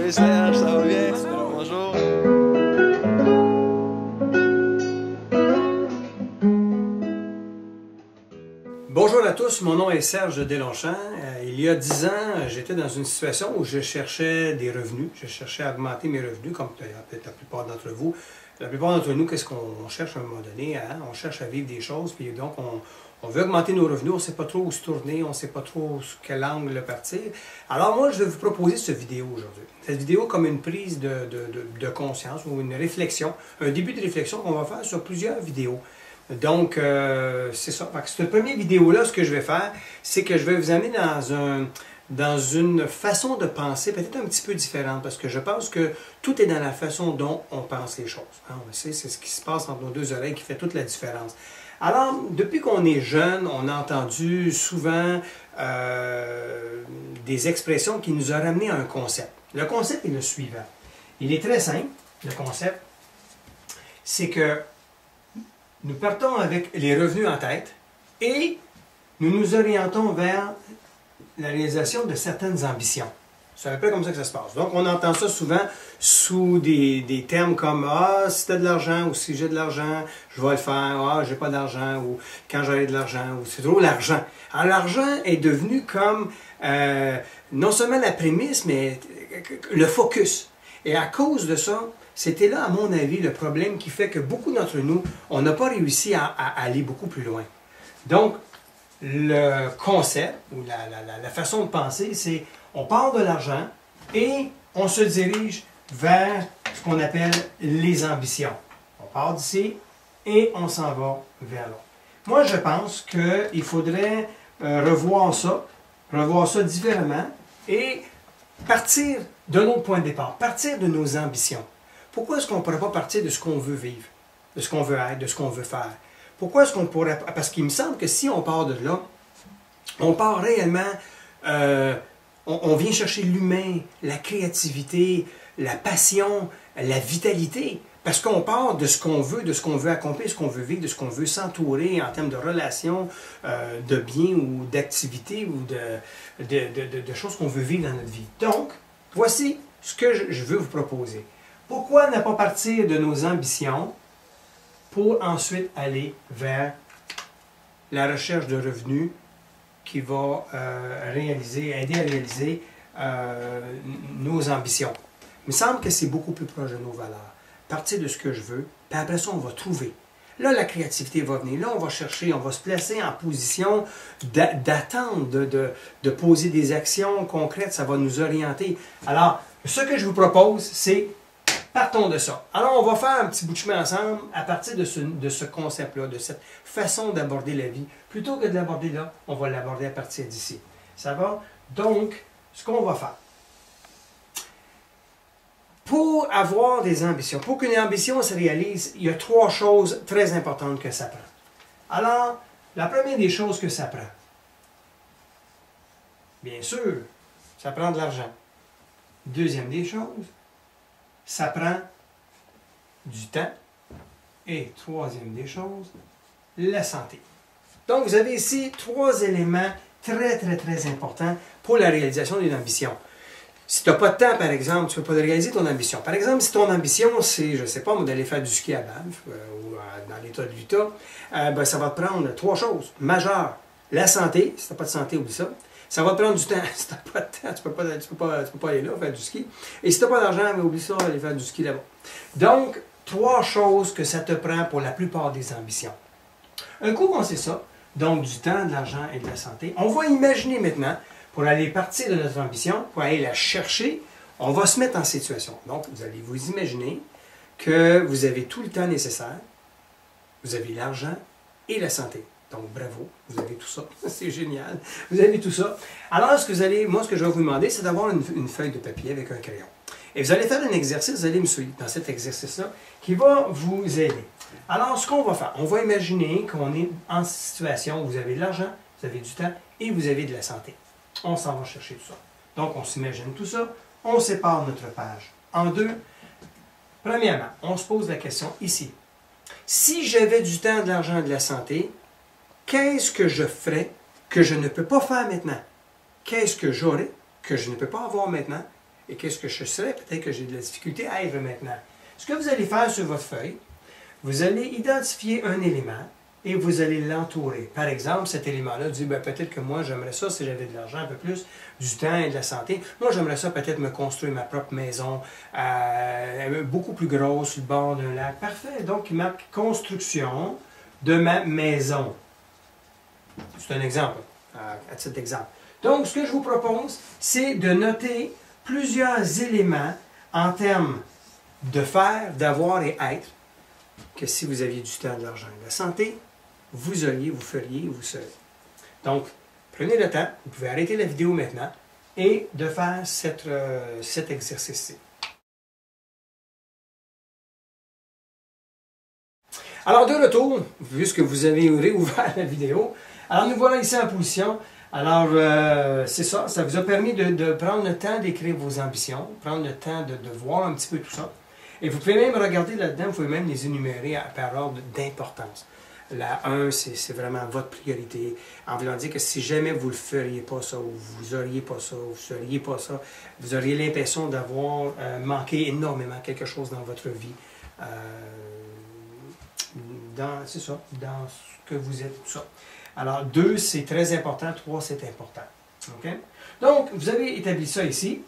Salut Serge, ça va bien? Bonjour. Bonjour à tous, mon nom est Serge Deslongchamps. Il y a 10 ans, j'étais dans une situation où je cherchais des revenus. Je cherchais à augmenter mes revenus, comme peut-être la plupart d'entre vous. La plupart d'entre nous, qu'est-ce qu'on cherche à un moment donné? Hein? On cherche à vivre des choses, puis donc on veut augmenter nos revenus, on ne sait pas trop où se tourner, on ne sait pas trop sur quel angle partir. Alors moi, je vais vous proposer cette vidéo aujourd'hui. Cette vidéo comme une prise de conscience ou une réflexion, un début de réflexion qu'on va faire sur plusieurs vidéos. Donc, c'est ça. Cette première vidéo-là, ce que je vais faire, c'est que je vais vous amener dans une façon de penser peut-être un petit peu différente, parce que je pense que tout est dans la façon dont on pense les choses. Hein, on sait, c'est ce qui se passe entre nos deux oreilles qui fait toute la différence. Alors, depuis qu'on est jeune, on a entendu souvent des expressions qui nous ont ramené à un concept. Le concept est le suivant. Il est très simple, le concept. C'est que nous partons avec les revenus en tête et nous nous orientons vers la réalisation de certaines ambitions. C'est à peu près comme ça que ça se passe. Donc, on entend ça souvent sous des termes comme « Ah, si tu as de l'argent » ou « Si j'ai de l'argent, je vais le faire »,« Ah, j'ai pas d'argent » ou « Quand j'aurai de l'argent » ou « C'est trop l'argent ». Alors, l'argent est devenu comme non seulement la prémisse, mais le focus. Et à cause de ça, c'était là, à mon avis, le problème qui fait que beaucoup d'entre nous, on n'a pas réussi à aller beaucoup plus loin. Donc, le concept, ou la façon de penser, c'est on part de l'argent et on se dirige vers ce qu'on appelle les ambitions. On part d'ici et on s'en va vers là. Moi, je pense qu'il faudrait revoir ça différemment et partir d'un autre point de départ, partir de nos ambitions. Pourquoi est-ce qu'on ne pourrait pas partir de ce qu'on veut vivre, de ce qu'on veut être, de ce qu'on veut faire? Pourquoi est-ce qu'on pourrait... Parce qu'il me semble que si on part de là, on part réellement... on vient chercher l'humain, la créativité, la passion, la vitalité. Parce qu'on part de ce qu'on veut accomplir, de ce qu'on veut vivre, de ce qu'on veut s'entourer en termes de relations, de biens ou d'activités ou de choses qu'on veut vivre dans notre vie. Donc, voici ce que je veux vous proposer. Pourquoi ne pas partir de nos ambitions pour ensuite aller vers la recherche de revenus qui va aider à réaliser nos ambitions? Il me semble que c'est beaucoup plus proche de nos valeurs. Partir de ce que je veux, puis après ça, on va trouver. Là, la créativité va venir. Là, on va chercher, on va se placer en position d'attendre, de poser des actions concrètes. Ça va nous orienter. Alors, ce que je vous propose, c'est partons de ça. Alors, on va faire un petit bout de chemin ensemble à partir de ce concept-là, de cette façon d'aborder la vie. Plutôt que de l'aborder là, on va l'aborder à partir d'ici. Ça va? Donc, ce qu'on va faire. Pour avoir des ambitions, pour qu'une ambition se réalise, il y a 3 choses très importantes que ça prend. Alors, la première des choses que ça prend, bien sûr, ça prend de l'argent. Deuxième des choses, ça prend du temps. Et troisième des choses, la santé. Donc, vous avez ici 3 éléments très, très, très importants pour la réalisation d'une ambition. Si tu n'as pas de temps, par exemple, tu ne peux pas réaliser ton ambition. Par exemple, si ton ambition, c'est, je ne sais pas, d'aller faire du ski à Banff ou dans l'État de l'Utah, ben, ça va te prendre 3 choses majeures. La santé, si tu n'as pas de santé, oublie ça. Ça va te prendre du temps. Si tu n'as pas de temps, tu ne peux pas aller là faire du ski. Et si tu n'as pas d'argent, oublie ça, aller faire du ski là-bas. Donc, 3 choses que ça te prend pour la plupart des ambitions. Un coup qu'on sait ça, donc du temps, de l'argent et de la santé, on va imaginer maintenant, pour aller partir de notre ambition, pour aller la chercher, on va se mettre en situation. Donc, vous allez vous imaginer que vous avez tout le temps nécessaire, vous avez l'argent et la santé. Donc, bravo, vous avez tout ça. C'est génial. Vous avez tout ça. Alors, ce que je vais vous demander, c'est d'avoir une feuille de papier avec un crayon. Et vous allez faire un exercice, vous allez me suivre dans cet exercice-là, qui va vous aider. Alors, ce qu'on va faire, on va imaginer qu'on est en situation où vous avez de l'argent, vous avez du temps et vous avez de la santé. On s'en va chercher tout ça. Donc, on s'imagine tout ça. On sépare notre page en 2. Premièrement, on se pose la question ici. Si j'avais du temps, de l'argent et de la santé, qu'est-ce que je ferais que je ne peux pas faire maintenant? Qu'est-ce que j'aurais que je ne peux pas avoir maintenant et qu'est-ce que je serais, peut-être que j'ai de la difficulté à être maintenant. Ce que vous allez faire sur votre feuille, vous allez identifier un élément et vous allez l'entourer. Par exemple, cet élément-là dit, ben, peut-être que moi, j'aimerais ça, si j'avais de l'argent un peu plus, du temps et de la santé. Moi, j'aimerais ça peut-être me construire ma propre maison, beaucoup plus grosse, sur le bord d'un lac. Parfait. Donc, il marque construction de ma maison. C'est un exemple, à titre d'exemple. Donc, ce que je vous propose, c'est de noter plusieurs éléments en termes de faire, d'avoir et être, que si vous aviez du temps, de l'argent et de la santé, vous auriez, vous feriez, vous serez. Donc, prenez le temps, vous pouvez arrêter la vidéo maintenant et de faire cet exercice-ci. Alors, de retour, puisque vous avez réouvert la vidéo, alors nous voilà ici en position. Alors, c'est ça, ça vous a permis de prendre le temps d'écrire vos ambitions, prendre le temps de voir un petit peu tout ça. Et vous pouvez même regarder là-dedans, vous pouvez même les énumérer par ordre d'importance. La 1, c'est vraiment votre priorité. En voulant dire que si jamais vous ne feriez pas ça, ou vous n'auriez pas ça, ou vous ne feriez pas ça, vous auriez l'impression d'avoir manqué énormément quelque chose dans votre vie. C'est ça, dans ce que vous êtes, tout ça. Alors, 2, c'est très important. 3, c'est important. Okay? Donc, vous avez établi ça ici.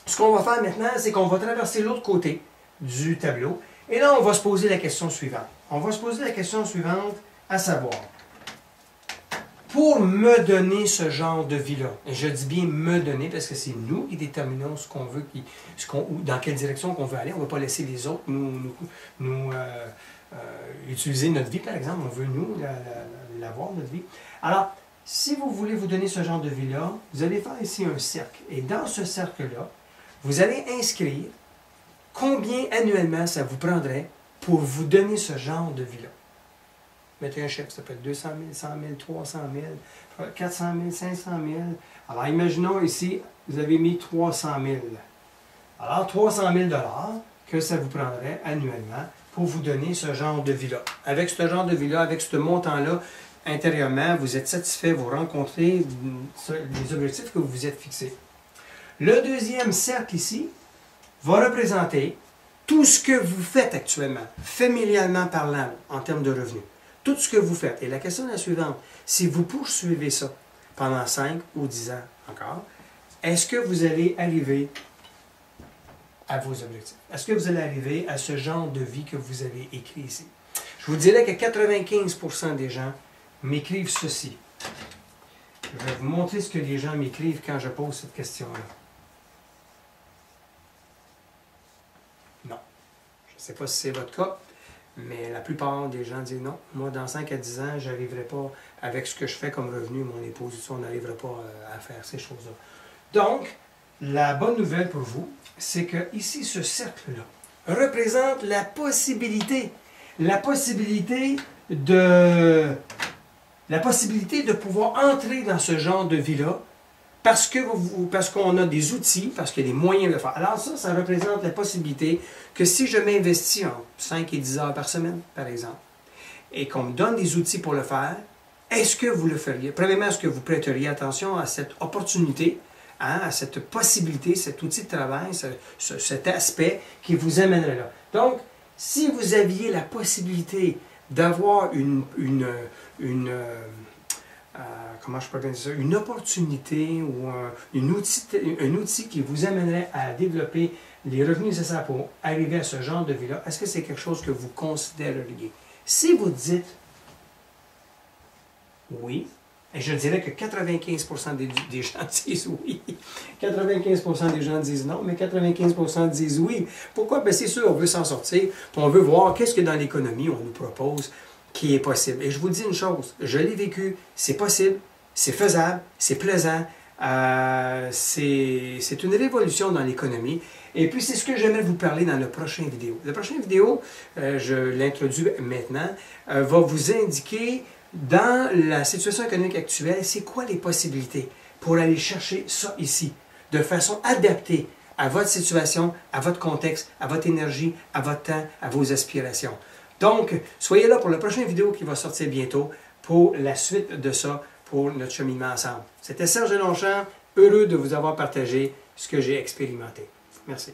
Ce qu'on va faire maintenant, c'est qu'on va traverser l'autre côté du tableau. Et là, on va se poser la question suivante. On va se poser la question suivante, à savoir, pour me donner ce genre de vie-là, et je dis bien me donner parce que c'est nous qui déterminons ce qu'on veut, ou dans quelle direction qu'on veut aller. On ne va pas laisser les autres nous utiliser notre vie, par exemple. On veut, nous, l'avoir, notre vie. Alors, si vous voulez vous donner ce genre de vie-là, vous allez faire ici un cercle. Et dans ce cercle-là, vous allez inscrire combien annuellement ça vous prendrait pour vous donner ce genre de vie-là. Mettez un chèque, ça peut être 200 000, 100 000, 300 000, 400 000, 500 000. Alors, imaginons ici, vous avez mis 300 000. Alors, 300 000 que ça vous prendrait annuellement pour vous donner ce genre de vie-là. Avec ce genre de vie-là, avec ce montant-là, intérieurement, vous êtes satisfait, vous rencontrez les objectifs que vous vous êtes fixés. Le deuxième cercle ici va représenter tout ce que vous faites actuellement, familialement parlant, en termes de revenus. Tout ce que vous faites. Et la question est la suivante. Si vous poursuivez ça pendant 5 ou 10 ans encore, est-ce que vous allez arriver à vos objectifs? Est-ce que vous allez arriver à ce genre de vie que vous avez écrit ici? Je vous dirais que 95% des gens m'écrivent ceci. Je vais vous montrer ce que les gens m'écrivent quand je pose cette question-là. Non. Je ne sais pas si c'est votre cas, mais la plupart des gens disent non. Moi, dans 5 à 10 ans, je n'arriverai pas, avec ce que je fais comme revenu, mon épouse, on n'arrivera pas à faire ces choses-là. Donc, la bonne nouvelle pour vous, c'est que ici, ce cercle-là représente la possibilité de pouvoir entrer dans ce genre de vie-là parce qu'on a des outils, parce qu'il y a des moyens de le faire. Alors ça représente la possibilité que si je m'investis en 5 et 10 heures par semaine, par exemple, et qu'on me donne des outils pour le faire, est-ce que vous le feriez? Premièrement, est-ce que vous prêteriez attention à cette opportunité, à cette possibilité, cet outil de travail, cet aspect qui vous amènerait là? Donc, si vous aviez la possibilité d'avoir comment je peux dire ça, une opportunité ou un outil qui vous amènerait à développer les revenus nécessaires pour arriver à ce genre de vie-là, est-ce que c'est quelque chose que vous considéreriez? Si vous dites oui, et je dirais que 95% des gens disent oui. 95% des gens disent non, mais 95% disent oui. Pourquoi? Bien, c'est sûr, on veut s'en sortir, puis on veut voir qu'est-ce que dans l'économie on nous propose qui est possible. Et je vous dis une chose, je l'ai vécu, c'est possible, c'est faisable, c'est plaisant, c'est une révolution dans l'économie. Et puis, c'est ce que j'aimerais vous parler dans la prochaine vidéo. La prochaine vidéo, je l'introduis maintenant, va vous indiquer dans la situation économique actuelle, c'est quoi les possibilités pour aller chercher ça ici, de façon adaptée à votre situation, à votre contexte, à votre énergie, à votre temps, à vos aspirations. Donc, soyez là pour la prochaine vidéo qui va sortir bientôt pour la suite de ça, pour notre cheminement ensemble. C'était Serge Longchamp heureux de vous avoir partagé ce que j'ai expérimenté. Merci.